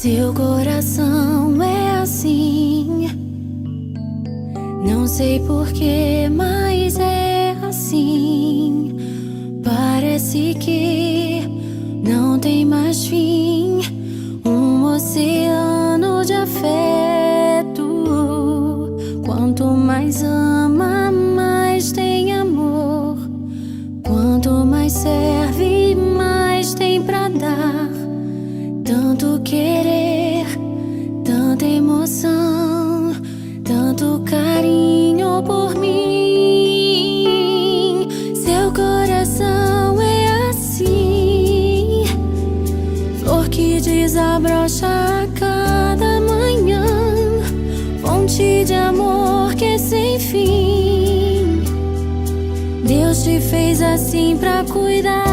Seu coração é assim, não sei porquê, mas é assim. Parece que não tem mais fim, um oceano de afeto. Quanto mais ama, mais tem amor. Quanto mais serve, mais tem pra dar. Tanto querer, tanta emoção, tanto carinho por mim. Seu coração é assim, flor que desabrocha a cada manhã, fonte de amor que é sem fim. Deus te fez assim pra cuidar